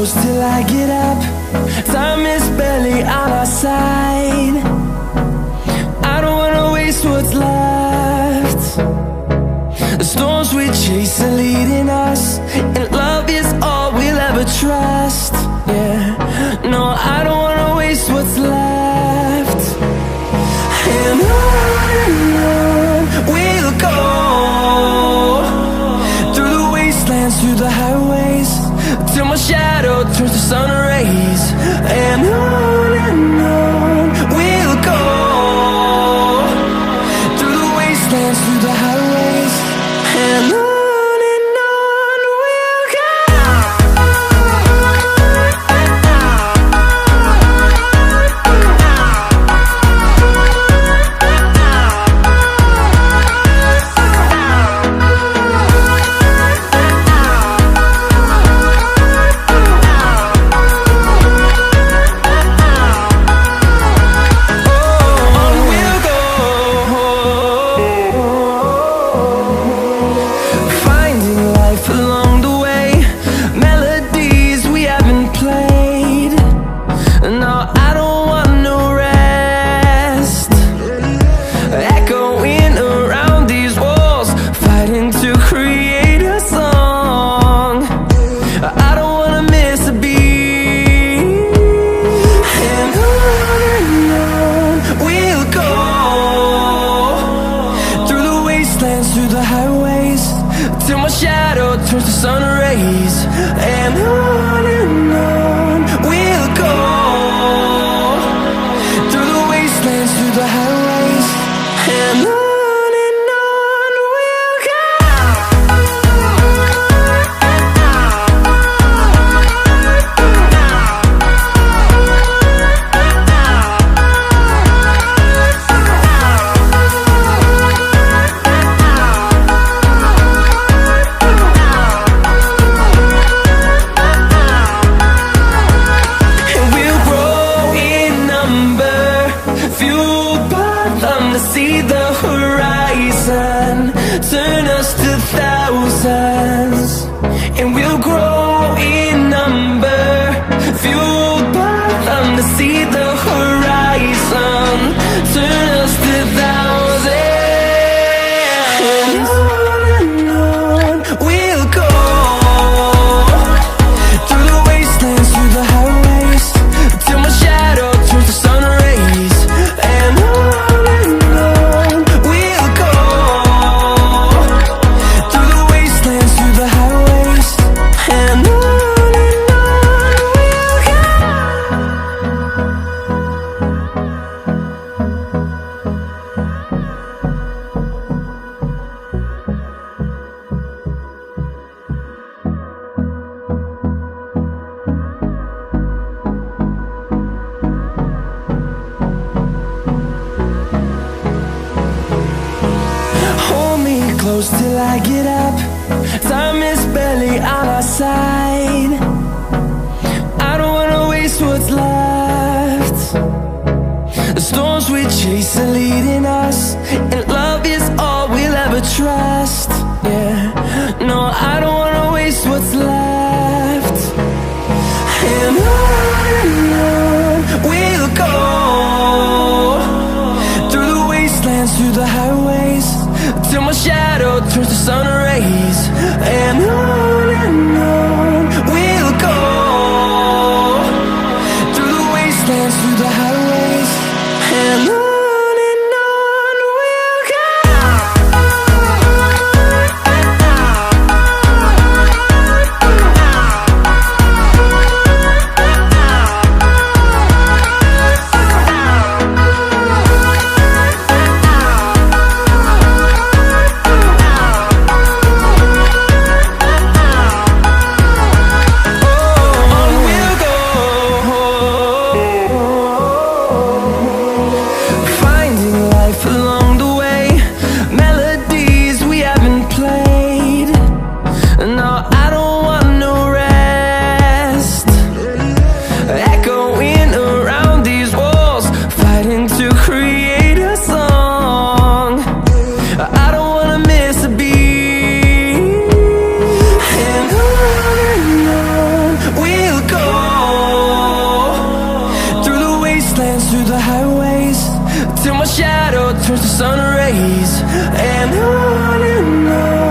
close till I get up. Time is barely on our side. I don't wanna waste what's left. The storms we chase are leading us, and love is all we'll ever trust. Yeah, no, I don't wanna waste what's left. And on we'll go, through the wastelands, through the highways, till my shadow turns to sun rays. And on we'll go, through the wastelands, through the highways, and on we'll go. Through the highways, till my shadow turns to sun rays. And on we'll go, through the wastelands, through the highways, and on we'll go. See the horizon, turn us to thousands, and we'll grow in number, fueled by them. To see the horizon, turn us to thousands, and on we'll go, through the wastelands, through the highways, till my shadow turns to sun rays. And close till I get up. Time is barely on our side. I don't wanna waste what's left. The storms we chase are leading us, and love is all we'll ever trust. Yeah, no, I don't wanna waste what's left. And on we'll go, through the wastelands, through the highways, till my shadow turns to sun rays. And on we'll go, through the wastelands, through the highways, and on. dance through the highways till my shadow turns to sun rays. And on